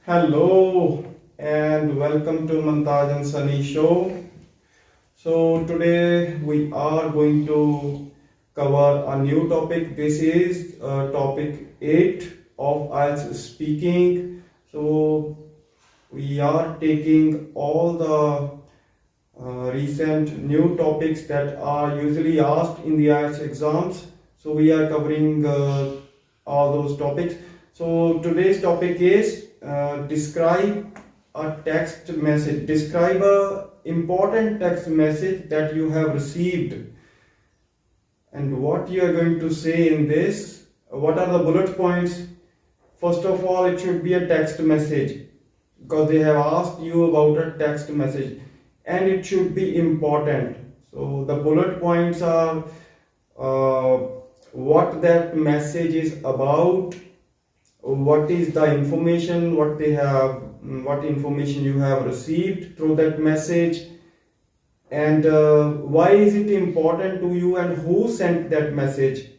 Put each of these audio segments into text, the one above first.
Hello and welcome to Montaj and Sunny show. So today we are going to cover a new topic. This is topic 8 of IELTS speaking. So we are taking all the recent new topics that are usually asked in the IELTS exams. So we are covering all those topics. So today's topic is describe a text message. Describe a important text message that you have received, and what you are going to say in this. What are the bullet points? First of all, it should be a text message because they have asked you about a text message, and it should be important. So the bullet points are uh, what that message is about, what is the information, what information you have received through that message, and why is it important to you, and who sent that message,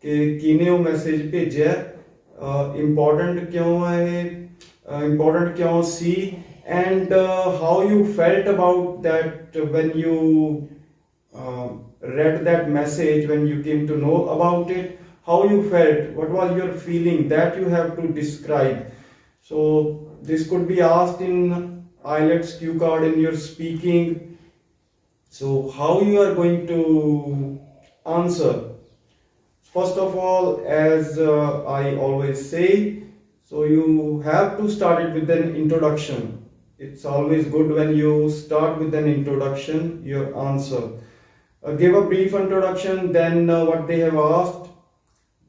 कि किने वो message भेजा, important क्यों है, important क्यों सी, and how you felt about that when you read that message, when you came to know about it, how you felt, what was your feeling, that you have to describe. So this could be asked in IELTS Q card in your speaking. So how you are going to answer? First of all, as I always say, so you have to start it with an introduction. It's always good when you start with an introduction, your answer. Give a brief introduction, then what they have asked,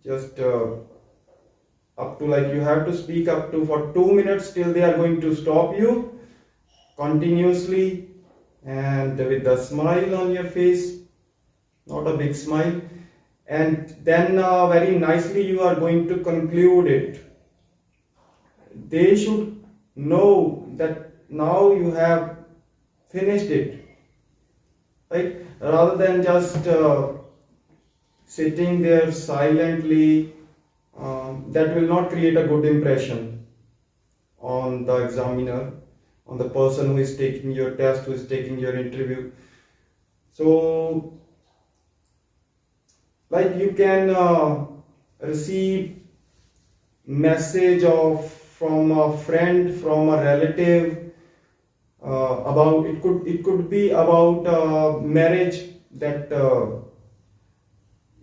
just up to, like, you have to speak up to for 2 minutes till they are going to stop you continuously, and with a smile on your face, not a big smile, and then very nicely you are going to conclude it. They should know that now you have finished it, right? Rather than just sitting there silently, that will not create a good impression on the examiner, on the person who is taking your test, who is taking your interview. So, like, you can receive message of from a friend, from a relative, about, it could be about marriage, that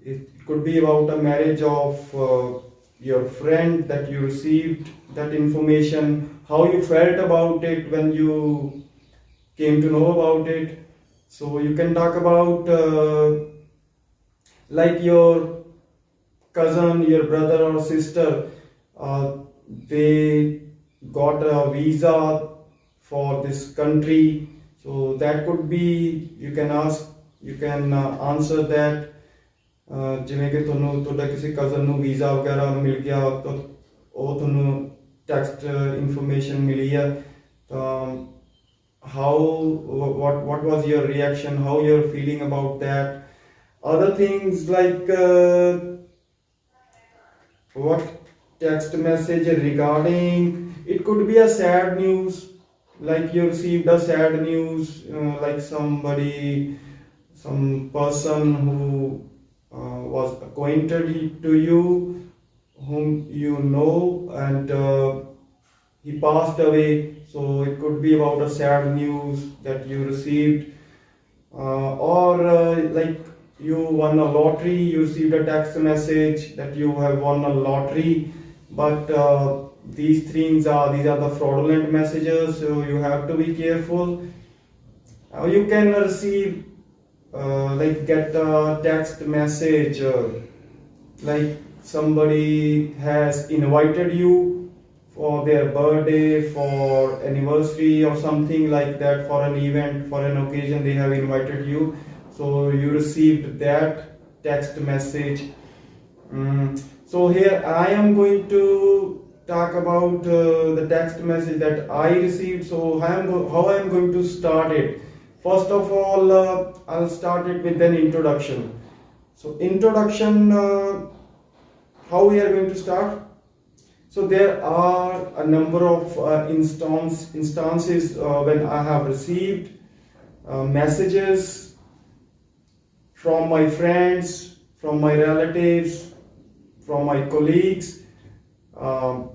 it could be about a marriage of your friend, that you received that information, how you felt about it when you came to know about it. So you can talk about like your cousin, your brother or sister, they got a visa for this country. So that could be, you can ask, you can answer that. ਜਿਵੇਂ ਕਿ ਤੁਹਾਨੂੰ ਤੁਹਾਡਾ ਕਿਸੇ cousin ਨੂੰ visa ਵਗੈਰਾ ਮਿਲ ਗਿਆ, ਤਾਂ ਉਹ ਤੁਹਾਨੂੰ ਟੈਕਸਟ ਇਨਫੋਰਮੇਸ਼ਨ ਮਿਲੀ ਹੈ, ਤਾਂ how, what was your reaction, how you're feeling about that. Other things like what text message regarding, it could be a sad news, like you received a sad news, like somebody, some person who was acquainted to you, whom you know, and he passed away. So it could be about a sad news that you received, or like you won a lottery, you received a text message that you have won a lottery, but these these are the fraudulent messages, so you have to be careful. You can receive like get a text message, like somebody has invited you for their birthday, for anniversary or something like that, for an event, for an occasion, they have invited you, so you received that text message. So here I am going to talk about the text message that I received. So how I am going to start it. First of all, I'll start it with an introduction. So introduction, how we are going to start? So there are a number of instances when I have received messages from my friends, from my relatives, from my colleagues. Um,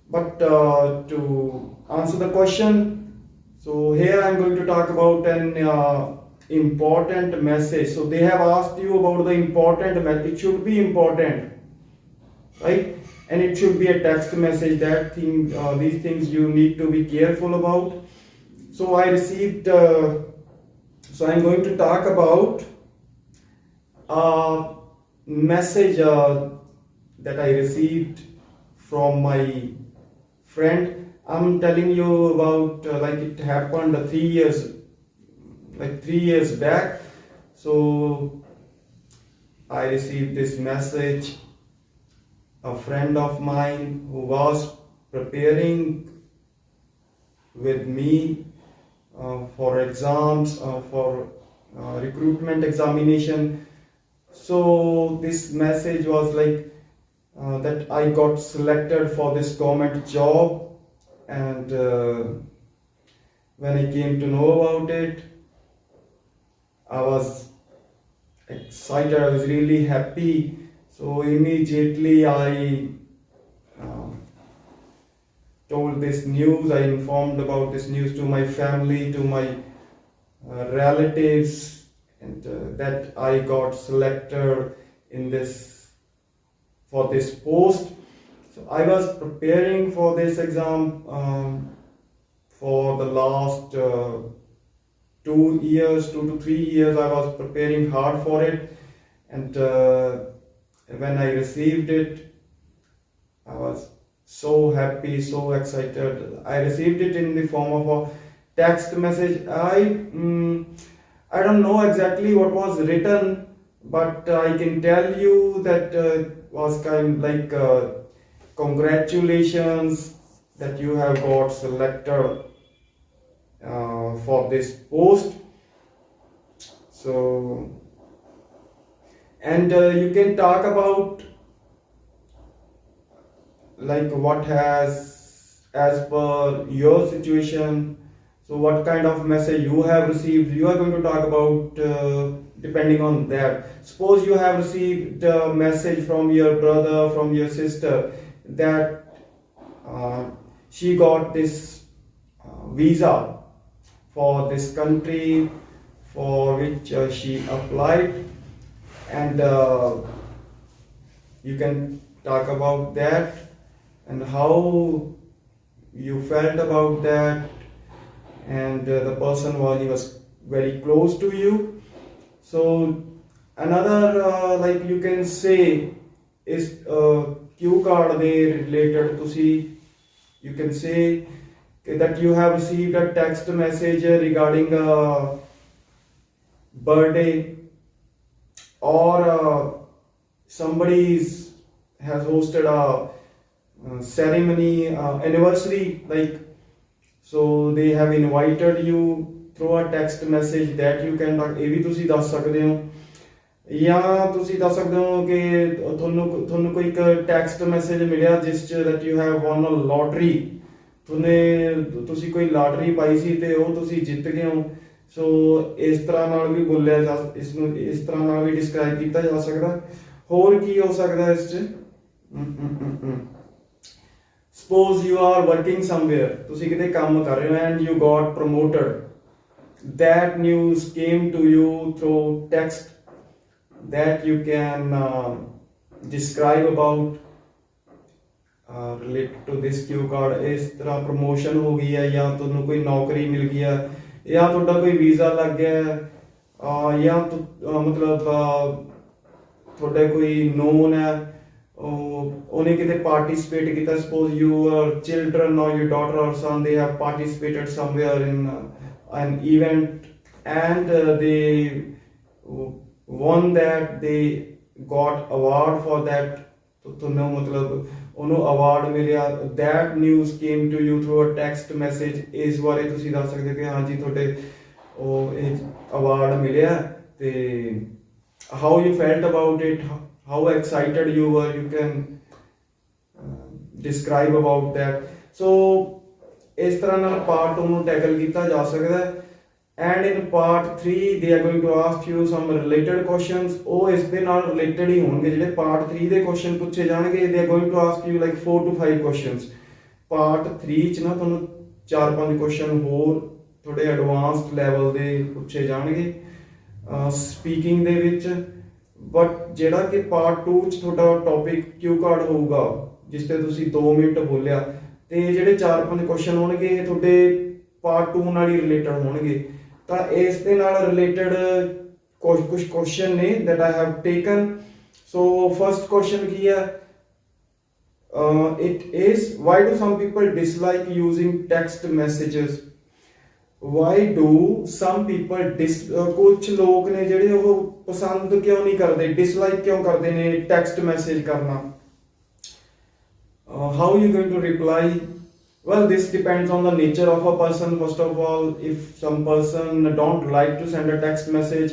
but to answer the question, so here I'm going to talk about an important message. So they have asked you about the important message. It should be important, right? And it should be a text message. These things you need to be careful about. So I received. So I'm going to talk about a message that I received from my friend. I'm telling you about like it happened 3 years, like 3 years back. So I received this message. A friend of mine who was preparing with me for exams, for recruitment examination. So this message was like that I got selected for this government job, and when I came to know about it, I was excited. I was really happy. So immediately I told this news. I informed about this news to my family, to my relatives, and that I got selected in this for this post. So I was preparing for this exam for the last 2 years, 2 to 3 years. I was preparing hard for it, and when I received it, I was so happy, so excited. I received it in the form of a text message. I don't know exactly what was written, but I can tell you that was kind like congratulations that you have got selected for this post. So, and you can talk about like what has, as per your situation. So what kind of message you have received, you are going to talk about depending on that. Suppose you have received a message from your brother, from your sister, that she got this visa for this country for which she applied, and you can talk about that and how you felt about that, and the person was very close to you. So another like you can say is cue card they related to see. You can say that you have received a text message regarding a birthday, or somebody has hosted a ceremony, anniversary, like, so they have invited you through a text message that you can talk. ਇਹ ਵੀ ਤੁਸੀਂ ਦੱਸ ਸਕਦੇ ਹੋ, ਜਾਂ ਤੁਸੀਂ ਦੱਸ ਸਕਦੇ ਹੋ ਕਿ ਤੁਹਾਨੂੰ ਕੋਈ ਇੱਕ ਟੈਕਸਟ ਮੈਸੇਜ ਮਿਲਿਆ ਜਿਸ 'ਚ that you have won a lottery, ਤੁਸੀਂ ਕੋਈ ਲਾਟਰੀ ਪਾਈ ਸੀ ਤੇ ਉਹ ਤੁਸੀਂ ਜਿੱਤ ਗਏ ਹੋ. ਸੋ ਇਸ ਤਰ੍ਹਾਂ ਨਾਲ ਵੀ ਬੋਲਿਆ ਜਾ, ਇਸ ਨੂੰ ਇਸ ਤਰ੍ਹਾਂ ਨਾਲ ਵੀ ਡਿਸਕ੍ਰਾਈਬ ਕੀਤਾ ਜਾ ਸਕਦਾ. ਹੋਰ ਕੀ ਹੋ ਸਕਦਾ ਇਸ 'ਚ? Suppose you are working somewhere, ਤੁਸੀਂ ਕਿਤੇ ਕੰਮ ਕਰ ਰਹੇ ਹੋ and you got promoted. That news came to you through text that you can describe about related to this cue card. ਇਸ ਤਰ੍ਹਾਂ ਪ੍ਰਮੋਸ਼ਨ ਹੋ ਗਈ ਹੈ, ਜਾਂ ਤੁਹਾਨੂੰ ਕੋਈ ਨੌਕਰੀ ਮਿਲ ਗਈ ਹੈ, ਜਾਂ ਤੁਹਾਡਾ ਕੋਈ ਵੀਜ਼ਾ ਲੱਗ ਗਿਆ ਹੈ, ਜਾਂ ਮਤਲਬ ਤੁਹਾਡਾ ਕੋਈ ਨੋਨ ਹੈ ਉਹਨੇ ਕਿਤੇ ਪਾਰਟਿਸਿਪੇਟ ਕੀਤਾ. Suppose your children or your daughter or son, they have participated somewhere in an event and they won that, they got award for that. ਤੁਹਾਨੂੰ ਮਤਲਬ ਉਹਨੂੰ ਅਵਾਰਡ ਮਿਲਿਆ. that news came to you through a text message. ਇਸ ਬਾਰੇ ਤੁਸੀਂ ਦੱਸ ਸਕਦੇ ਕਿ ਹਾਂਜੀ ਤੁਹਾਡੇ ਉਹ ਇਹ ਅਵਾਰਡ ਮਿਲਿਆ, ਤੇ how you felt about it, how excited you were. You can describe about that. So ਇਸ ਤਰ੍ਹਾਂ ਨਾਲ ਪਾਰਟ 2 ਨੂੰ ਟੈਕਲ ਕੀਤਾ ਜਾ ਸਕਦਾ ਹੈ। And in part 3 they are going to ask you some related questions। ਉਹ ਇਸ ਦੇ ਨਾਲ ਰਿਲੇਟਡ ਹੀ ਹੋਣਗੇ। ਜਿਹੜੇ part 3 ਦੇ ਕੁਐਸਚਨ ਪੁੱਛੇ ਜਾਣਗੇ they are going to ask you like 4 to 5 questions। part 3 ਚ ਨਾ ਤੁਹਾਨੂੰ 4-5 ਕੁਐਸਚਨ ਹੋਰ ਥੋੜੇ ਐਡਵਾਂਸਡ ਲੈਵਲ ਦੇ ਪੁੱਛੇ ਜਾਣਗੇ ਸਪੀਕਿੰਗ ਦੇ ਵਿੱਚ। ਬਟ ਜਿਹੜਾ ਕਿ part 2 ਚ ਤੁਹਾਡਾ ਟੌਪਿਕ ਕਿਊ ਕਾਰਡ ਹੋਊਗਾ ਜਿਸ ਤੇ ਤੁਸੀਂ 2 ਮਿੰਟ ਬੋਲਿਆ, ਤੇ ਜਿਹੜੇ 4-5 ਕੁਐਸਚਨ ਹੋਣਗੇ ਤੁਹਾਡੇ part 2 ਨਾਲ ਹੀ ਰਿਲੇਟਡ ਹੋਣਗੇ। ਤਾਂ ਇਸ ਦੇ ਨਾਲ ਰਿਲੇਟਡ ਕੁਝ ਕੁਐਸਚਨ ਨੇ that I have taken। So first question ਕੀ ਹੈ? It is why do some people dislike using text messages? Why do some people ਕੁਝ ਲੋਕ ਨੇ ਜਿਹੜੇ ਉਹ ਪਸੰਦ ਕਿਉਂ ਨਹੀਂ ਕਰਦੇ, dislike ਕਿਉਂ ਕਰਦੇ ਨੇ text message ਕਰਨਾ? How are you going to reply? Well, this depends on the nature of a person. First of all, if some person don't like to send a text message,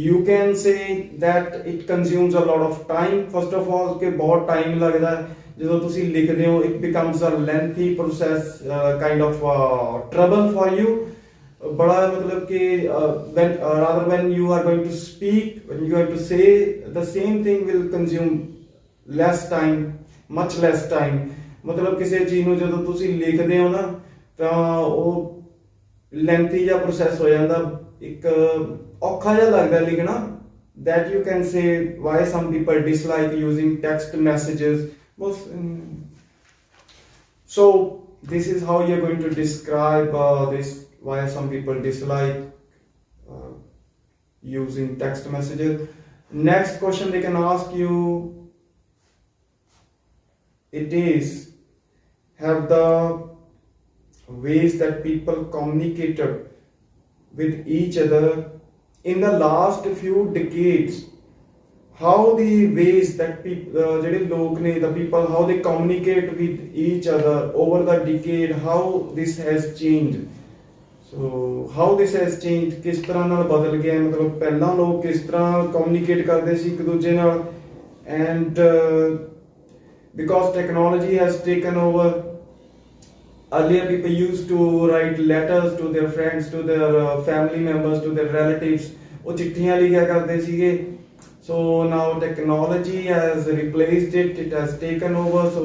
you can say that it consumes a lot of time। First of all, कि बहुत time लगता है ਜਦੋਂ ਤੁਸੀਂ ਲਿਖਦੇ ਹੋ। It becomes a lengthy process, kind of trouble for you। बड़ा मतलब कि when you are going to speak, when you are to say, the same thing will consume less time, much less time। ਮਤਲਬ ਕਿਸੇ ਚੀਜ਼ ਨੂੰ ਜਦੋਂ ਤੁਸੀਂ ਲਿਖਦੇ ਹੋ ਨਾ ਤਾਂ ਉਹ ਲੈਂਥੀ ਜਿਹਾ ਪ੍ਰੋਸੈਸ ਹੋ ਜਾਂਦਾ, ਇੱਕ ਔਖਾ ਜਿਹਾ ਲੱਗਦਾ ਲਿਖਣਾ। that you can say why some people dislike using text messages। So this is how you're going to describe this, why some people dislike using text messages। Next question they can ask you, it is have the ways that people communicated with each other in the last few decades, how the ways that people ਜਿਹੜੇ ਲੋਕ ਨੇ the people how they communicate with each other over the decade, how this has changed। so how this has changed, ਕਿਸ ਤਰ੍ਹਾਂ ਨਾਲ ਬਦਲ ਗਿਆ। ਮਤਲਬ ਪਹਿਲਾਂ ਲੋਕ ਕਿਸ ਤਰ੍ਹਾਂ communicate ਕਰਦੇ ਸੀ ਇੱਕ ਦੂਜੇ ਨਾਲ, and because technology has taken over, earlier people used to write letters to their friends, to their family members, to their relatives। ਉਹ ਚਿੱਠੀਆਂ ਲਿਖਿਆ ਕਰਦੇ ਸੀਗੇ। so now technology has replaced it, it has taken over। so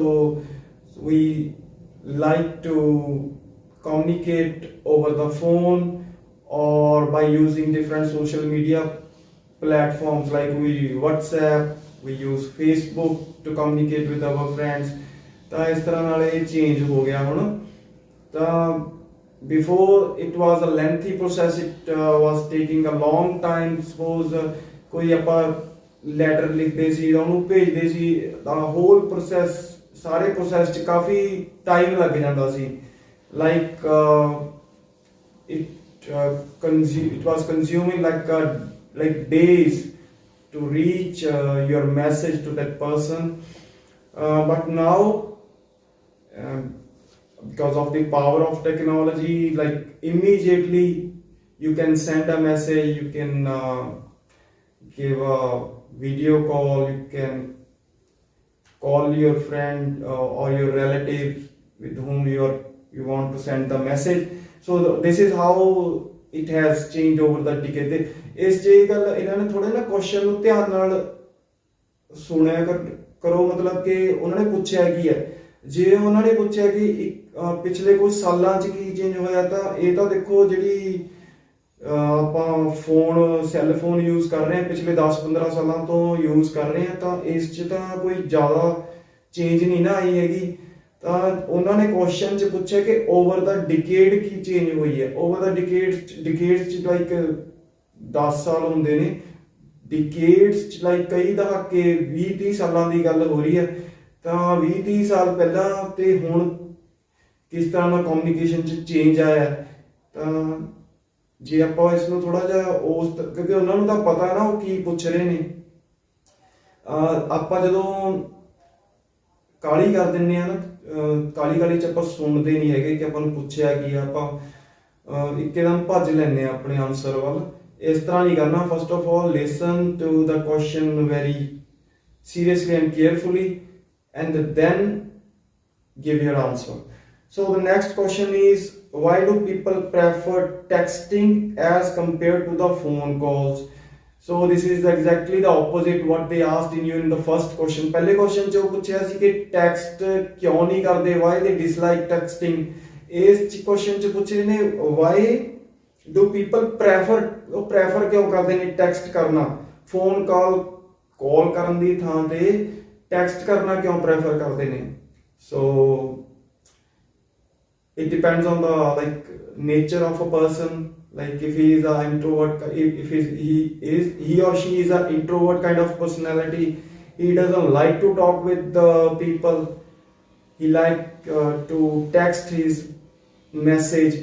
we like to communicate over the phone or by using different social media platforms like WhatsApp, we use Facebook to communicate with our friends। ਤਾਂ ਇਸ ਤਰ੍ਹਾਂ ਨਾਲ ਇਹ change ਹੋ ਗਿਆ ਹੁਣ। ਤਾਂ before it was a lengthy process, it was taking a long time। suppose ਕੋਈ ਆਪਾਂ ਲੈਟਰ ਲਿਖਦੇ ਸੀ, ਉਹਨੂੰ ਭੇਜਦੇ ਸੀ, ਤਾਂ whole process, ਸਾਰੇ process 'ਚ ਕਾਫੀ ਟਾਈਮ ਲੱਗ ਜਾਂਦਾ ਸੀ। like it was consuming like days to reach your message to that person। but now because of the power of technology, like immediately you can send a message, you can give a video call, you can call your friend or your relative with whom you want to send the message। so this is how it has changed over the decade। ਇਸ ਚੀਜ਼ ਗੱਲ ਇਹਨਾਂ ਨੇ ਥੋੜੇ ਨਾ question ਨੂੰ ਧਿਆਨ ਨਾਲ ਸੁਣਿਆ ਕਰੋ। ਮਤਲਬ ਕਿ ਉਹਨਾਂ ਨੇ ਪੁੱਛਿਆ ਕੀ ਹੈ, ਜੇ ਉਹਨਾਂ ਨੇ ਪੁੱਛਿਆ ਕਿ ਪਿਛਲੇ ਕੁਝ ਸਾਲਾਂ 'ਚ ਕੀ ਚੇਂਜ ਹੋਇਆ, ਤਾਂ ਇਹ ਤਾਂ ਦੇਖੋ ਜਿਹੜੀ ਆਪਾਂ ਫੋਨ ਸੈੱਲ ਫੋਨ ਯੂਜ਼ ਕਰ ਰਹੇ ਹਾਂ ਪਿਛਲੇ 10-15 ਸਾਲਾਂ ਤੋਂ ਯੂਜ਼ ਕਰ ਰਹੇ ਹਾਂ, ਤਾਂ ਇਸ 'ਚ ਤਾਂ ਕੋਈ ਜ਼ਿਆਦਾ ਚੇਂਜ ਨਹੀਂ ਨਾ ਆਈ ਹੈਗੀ। ਤਾਂ ਉਹਨਾਂ ਨੇ ਕੁਐਸਚਨ 'ਚ ਪੁੱਛਿਆ ਕਿ ਓਵਰ ਦਾ ਡਿਕੇਡ ਕੀ ਚੇਂਜ ਹੋਈ ਹੈ। ਓਵਰ ਦਾ ਡਿਕੇਡਸ 'ਚ ਲਾਈਕ 10 ਸਾਲ ਹੁੰਦੇ ਨੇ, ਡਿਕੇਡਸ 'ਚ ਲਾਈਕ ਕਈ ਦਹਾਕੇ 20-30 ਸਾਲਾਂ ਦੀ ਗੱਲ ਹੋ ਰਹੀ ਹੈ। ਤਾਂ 20-30 ਸਾਲ ਪਹਿਲਾਂ ਤੇ ਹੁਣ ਕਿਸ ਤਰ੍ਹਾਂ ਦਾ ਕਮਿਊਨੀਕੇਸ਼ਨ 'ਚ ਚੇਂਜ ਆਇਆ। ਤਾਂ ਜੇ ਆਪਾਂ ਇਸ ਨੂੰ ਥੋੜਾ ਜਿਹਾ ਉਸ, ਕਿਉਂਕਿ ਉਹਨਾਂ ਨੂੰ ਤਾਂ ਪਤਾ ਨਾ ਉਹ ਕੀ ਪੁੱਛ ਰਹੇ ਨੇ। ਆਪਾਂ ਜਦੋਂ ਕਾਹਲੀ ਕਰ ਦਿੰਦੇ ਆ ਨਾ, ਕਾਹਲੀ 'ਚ ਆਪਾਂ ਸੁਣਦੇ ਨਹੀਂ ਹੈਗੇ ਕਿ ਆਪਾਂ ਨੂੰ ਪੁੱਛਿਆ ਕੀ ਆ, ਆਪਾਂ ਇੱਕਦਮ ਭੱਜ ਲੈਂਦੇ ਆ ਆਪਣੇ ਆਨਸਰ ਵੱਲ। ਇਸ ਤਰ੍ਹਾਂ ਨਹੀਂ ਕਰਨਾ। First of all listen to the question very seriously and carefully, and then give your answer. So the next question is, why do people prefer texting as compared to the phone calls? So this is exactly the opposite what they asked in you in the first question. पहले question 'ਚ ਉਹ ਪੁੱਛਿਆ ਸੀ ਕਿ text ਕਿਉਂ ਨਹੀਂ ਕਰਦੇ, why they dislike texting. ਇਸ question 'ਚ ਪੁੱਛ ਰਹੇ ਨੇ why do people prefer, ਉਹ prefer ਕਿਉਂ ਕਰਦੇ ਨੇ text ਕਰਨਾ, phone call ਕਰਨ ਦੀ ਥਾਂ ਤੇ text ਕਰਨਾ ਕਿਉਂ prefer ਕਰਦੇ ਨੇ. So it depends on the nature of a person. Like if he is an introvert, if he or she is an introvert kind of personality, he doesn't like to talk with the people, he like to text his message.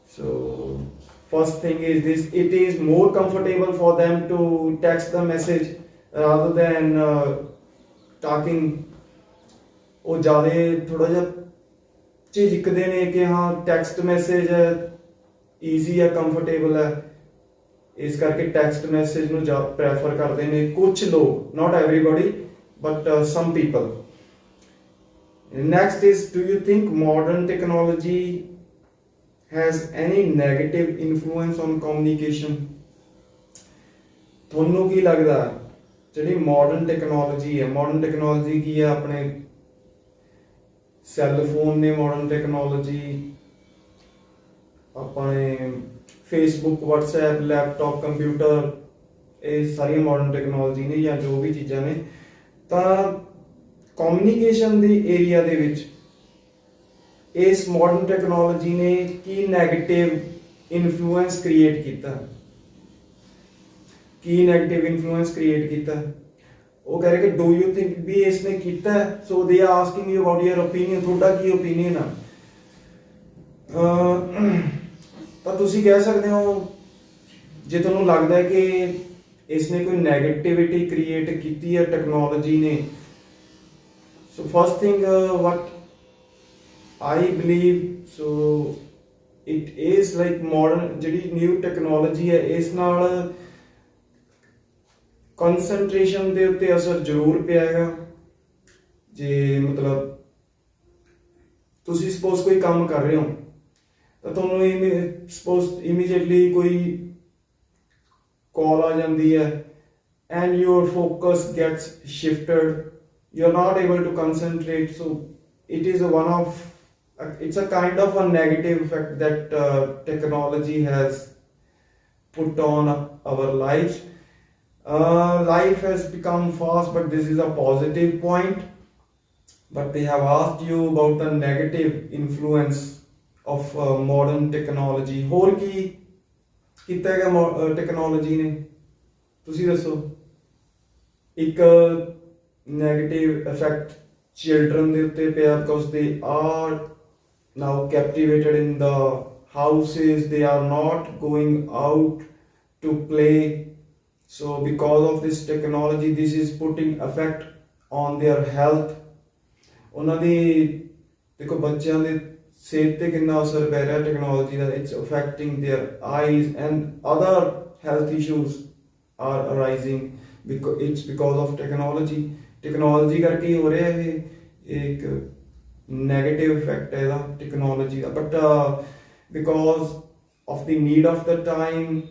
So first thing is this, it is more comfortable for them to text the message rather than talking. ਉਹ ਜ਼ਿਆਦਾ ਥੋੜਾ ਜਿਹਾ ਝਿਜਕਦੇ ਨੇ ਕਿ ਹਾਂ text message easy ਹੈ, comfortable ਹੈ, ਇਸ ਕਰਕੇ ਟੈਕਸਟ ਮੈਸੇਜ ਨੂੰ ਜ਼ਿਆਦਾ ਪ੍ਰੈਫਰ ਕਰਦੇ ਨੇ ਕੁਝ ਲੋਕ, not everybody but some people. Next is, do you think modern technology has any negative influence on communication? ਤੁਹਾਨੂੰ ਕੀ ਲੱਗਦਾ ਜਿਹੜੀ ਮਾਡਰਨ ਟੈਕਨੋਲੋਜੀ ਹੈ, ਮਾਡਰਨ ਟੈਕਨੋਲੋਜੀ ਕੀ ਹੈ, ਆਪਣੇ ਸੈੱਲ ਫੋਨ ਨੇ ਮਾਡਰਨ ਟੈਕਨੋਲੋਜੀ, ਆਪਣੇ ਫੇਸਬੁੱਕ, ਵਟਸਐਪ, ਲੈਪਟਾਪ, ਕੰਪਿਊਟਰ, ਇਹ ਸਾਰੀਆਂ ਮਾਡਰਨ ਟੈਕਨੋਲੋਜੀ ਨੇ ਜਾਂ ਜੋ ਵੀ ਚੀਜ਼ਾਂ ਨੇ, ਤਾਂ ਕਮਿਊਨੀਕੇਸ਼ਨ ਦੇ ਏਰੀਆ ਦੇ ਵਿੱਚ ਇਸ ਮਾਡਰਨ ਟੈਕਨੋਲੋਜੀ ਨੇ ਕੀ ਨੈਗੇਟਿਵ ਇਨਫਲੂਐਂਸ ਕ੍ਰੀਏਟ ਕੀਤਾ, ਕੀ ਨੈਗੇਟਿਵ ਇਨਫਲੂਐਂਸ ਕ੍ਰੀਏਟ ਕੀਤਾ. ਉਹ ਕਹਿ ਰਹੇ ਕਿ ਡੂ ਯੂ ਥਿੰਕ ਵੀ ਇਸਨੇ ਕੀਤਾ. So they are asking you about your opinion, ਤੁਹਾਡਾ ਕੀ ਓਪੀਨੀਅਨ ਆ. ਤਾਂ ਤੁਸੀਂ ਕਹਿ ਸਕਦੇ ਹੋ ਜੇ ਤੁਹਾਨੂੰ ਲੱਗਦਾ ਹੈ ਕਿ ਇਸਨੇ ਕੋਈ ਨੈਗੇਟਿਵਿਟੀ ਕ੍ਰੀਏਟ ਕੀਤੀ ਹੈ ਟੈਕਨੋਲੋਜੀ ਨੇ. So first thing what I believe, so it is like modern ਜਿਹੜੀ ਨਿਊ ਟੈਕਨੋਲੋਜੀ ਹੈ ਇਸ ਨਾਲ ਕੰਸਨਟ੍ਰੇਸ਼ਨ ਦੇ ਉੱਤੇ ਅਸਰ ਜ਼ਰੂਰ ਪਿਆ ਹੈਗਾ. ਜੇ ਮਤਲਬ ਤੁਸੀਂ ਸਪੋਜ਼ ਕੋਈ ਕੰਮ ਕਰ ਰਹੇ ਹੋ ਤਾਂ ਤੁਹਾਨੂੰ ਸਪੋਜ਼ ਇਮੀਡੀਏਟਲੀ ਕੋਈ ਕਾਲ ਆ ਜਾਂਦੀ ਹੈ and your focus gets shifted, you are not able to concentrate. So it is one of, it's a kind of a negative effect that technology has put on our lives. Life has become fast, but this is a positive point. But they have asked you about the negative influence of modern technology. ਹੋਰ ਕੀ ਕੀਤਾ ਹੈਗਾ technology ਨੇ, ਤੁਸੀਂ ਦੱਸੋ. ਇੱਕ negative effect children ਦੇ ਉੱਤੇ ਪਿਆ, because they are now captivated in the houses, they are not going out to play. So because of this technology, this is putting effect on their health. ਉਹਨਾਂ ਦੀ ਦੇਖੋ ਬੱਚਿਆਂ ਦੇ ਸਿਹਤ ਤੇ ਕਿੰਨਾ ਅਸਰ ਪੈ ਰਿਹਾ technology the. It's affecting their eyes and other health issues are arising because it's because of technology. Technology ਕਰਕੇ ਹੀ ਹੋ ਰਿਹਾ ਇਹ ਇੱਕ negative effect ਹੈ ਇਹਦਾ technology the. But because of the need of the time,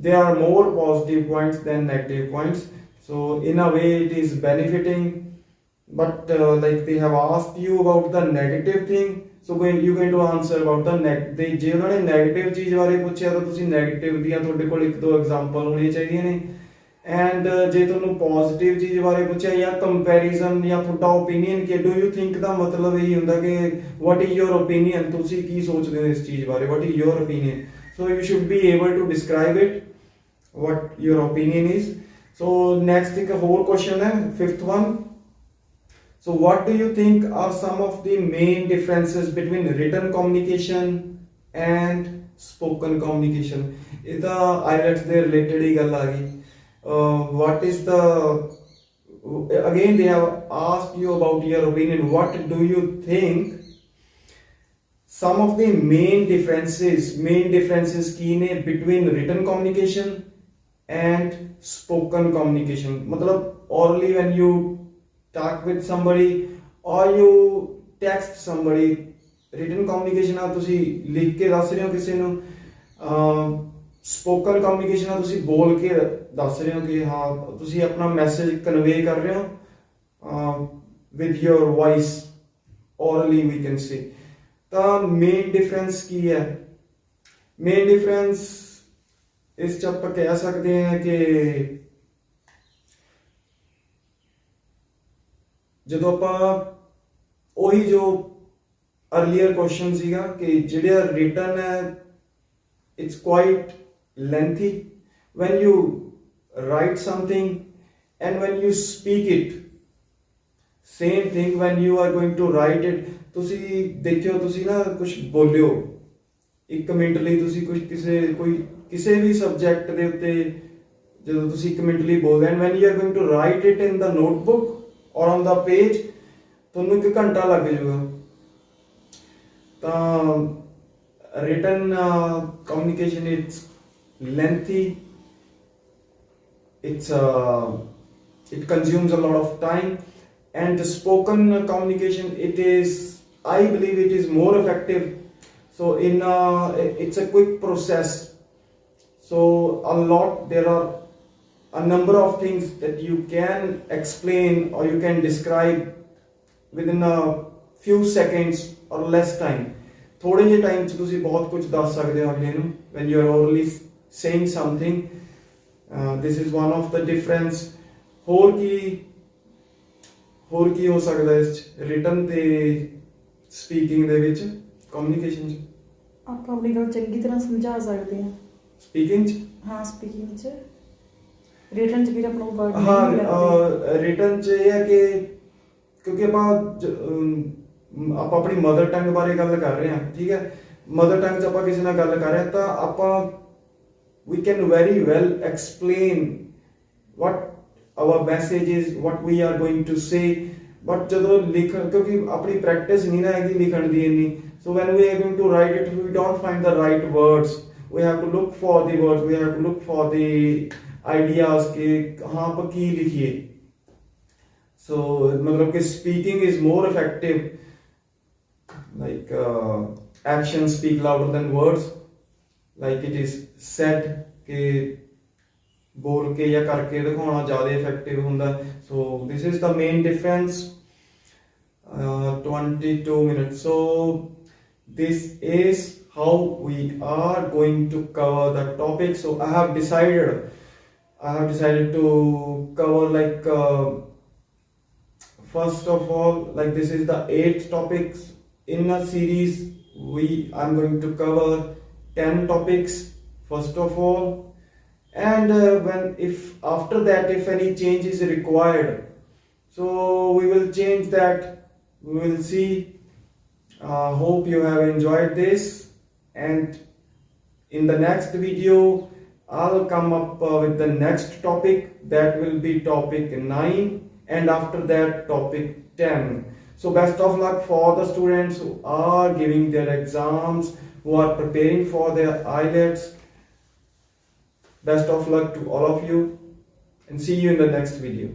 there are more positive points than negative points. So in a way it is benefiting, but like they have asked you about the negative thing, so you're going to answer about the ਜੇ ਉਹਨਾਂ ਨੇ negative ਚੀਜ਼ ਬਾਰੇ ਪੁੱਛਿਆ ਤਾਂ ਤੁਸੀਂ negative ਦੀਆਂ ਤੁਹਾਡੇ ਕੋਲ ਇੱਕ ਦੋ ਐਗਜ਼ਾਮਪਲ ਹੋਣੀਆਂ ਚਾਹੀਦੀਆਂ ਨੇ. ਐਂਡ ਜੇ ਤੁਹਾਨੂੰ ਪੋਜ਼ਿਟਿਵ ਚੀਜ਼ ਬਾਰੇ ਪੁੱਛਿਆ ਜਾਂ ਕੰਪੈਰੀਜ਼ਨ ਜਾਂ ਤੁਹਾਡਾ ਓਪੀਨੀਅਨ ਕਿ ਡੂ ਯੂ ਥਿੰਕ ਦਾ ਮਤਲਬ ਇਹੀ ਹੁੰਦਾ ਕਿ ਵਾਟ ਇਜ਼ ਯੋਰ ਓਪੀਨੀਅਨ, ਤੁਸੀਂ ਕੀ ਸੋਚਦੇ ਹੋ ਇਸ ਚੀਜ਼ ਬਾਰੇ, what is your opinion. So you should be able to describe it, what your opinion is. So next एक whole question है, fifth one. So what do you think are some of the main differences between written communication and spoken communication? इधर IELTS ਦੇ related ही गल आ गई. What is the, again they have asked you about your opinion. What do you think some of the main differences की ने between written communication and spoken communication. मतलब orally when you talk with somebody or you text somebody, written communication ਆ ਤੁਸੀਂ ਲਿਖ ਕੇ ਦੱਸ ਰਹੇ ਹੋ ਕਿਸੇ ਨੂੰ, ਸਪੋਕਨ ਕਮਿਊਨੀਕੇਸ਼ਨ ਆ ਤੁਸੀਂ ਬੋਲ ਕੇ ਦੱਸ ਰਹੇ ਹੋ ਕਿ ਹਾਂ ਤੁਸੀਂ ਆਪਣਾ ਮੈਸੇਜ ਕਨਵੇ ਕਰ ਰਹੇ ਹੋ with your voice, orally we can say। ਤਾਂ ਮੇਨ ਡਿਫਰੈਂਸ ਕੀ ਹੈ? ਮੇਨ ਡਿਫਰੈਂਸ ਇਸ 'ਚ ਆਪਾਂ ਕਹਿ ਸਕਦੇ ਹਾਂ ਕਿ ਜਦੋਂ ਆਪਾਂ ਉਹੀ ਜੋ अर्लीयर क्वेश्चन ਸੀਗਾ ਕਿ ਜਿਹੜਾ ਰਿਟਨ ਹੈ it's quite lengthy when you write something and when you speak it, same thing when you are going to write it। ਤੁਸੀਂ ਦੇਖਿਓ ਤੁਸੀਂ ਨਾ ਕੁਝ ਬੋਲਿਓ 1 ਮਿੰਟ ਲਈ, ਤੁਸੀਂ ਕੁਝ ਕਿਸੇ ਵੀ ਸਬਜੈਕਟ ਦੇ ਉੱਤੇ ਜਦੋਂ ਤੁਸੀਂ 1 ਮਿੰਟ ਲਈ ਬੋਲਦੇ and when you are going to write it in the notebook or on the page, ਤੁਹਾਨੂੰ 1 ਘੰਟਾ ਲੱਗ ਜਾਊਗਾ। ਤਾਂ written communication, it's lengthy, it consumes a lot of time, and the spoken communication, I believe it is more effective। So it's a quick process, so there are a number of things that you can explain or you can describe within a few seconds or less time। ਥੋੜੇ ਜਿਹੇ time 'ਚ ਤੁਸੀਂ ਬਹੁਤ ਕੁਝ ਦੱਸ ਸਕਦੇ ਹੋ ਅਗਲੇ ਨੂੰ when you are orally saying something। this is one of the difference। ਹੋਰ ਕੀ ਹੋ ਸਕਦਾ ਇਸ 'ਚ ਰਿਟਨ ਤੇ ਸਪੀਕਿੰਗ ਦੇ ਵਿੱਚ, ਕਮਿਊਨੀਕੇਸ਼ਨ 'ਚ? ਆਪਾਂ ਆਪਣੀ ਗੱਲ ਚੰਗੀ ਤਰ੍ਹਾਂ ਸਮਝਾ ਸਕਦੇ ਹਾਂ ਸਪੀਕਿੰਗ 'ਚ। ਹਾਂ ਸਪੀਕਿੰਗ 'ਚ। ਰਿਟਨ 'ਚ ਫਿਰ ਆਪਣਾ ਵਰਡ ਨਹੀਂ ਹਾਂ ਲੱਗਦੇ। ਰਿਟਨ 'ਚ ਇਹ ਹੈ ਕਿ ਕਿਉਂਕਿ ਆਪਾਂ ਆਪਣੀ ਮਦਰ ਟੰਗ ਬਾਰੇ ਗੱਲ ਕਰ ਰਹੇ ਹਾਂ, ਠੀਕ ਹੈ। ਮਦਰ ਟੰਗ 'ਚ ਆਪਾਂ ਕਿਸੇ ਨਾਲ ਗੱਲ ਕਰ ਰਹੇ ਹਾਂ ਤਾਂ ਆਪਾਂ we can very well explain what our message is, what we are going to say। but ਜਦੋਂ ਲਿਖਣ, ਕਿਉਂਕਿ ਆਪਣੀ ਪ੍ਰੈਕਟਿਸ ਨਹੀਂ ਨਾ ਹੈਗੀ ਲਿਖਣ ਦੀ ਇੰਨੀ, so when we are going to write it we don't find the right words, we have to look for the words, we have to look for the ideas कि हाँ ਆਪਾਂ ਕੀ ਲਿਖੀਏ। so मतलब कि speaking is more effective, like actions speak louder than words, like it is said कि बोल के या करके दिखाना ज़्यादा इफेक्टिव होता है। so this is the main difference। 22 minutes। so this is how we are going to cover the topic। so I have decided to cover like first of all, like this is the 8th topics in a series। I'm going to cover 10 topics first of all, and if after that if any change is required, so we will change that, we will see। hope you have enjoyed this, and in the next video I'll come up with the next topic, that will be topic 9, and after that topic 10। so best of luck for the students who are giving their exams, who are preparing for their IELTS। best of luck to all of you, and see you in the next video।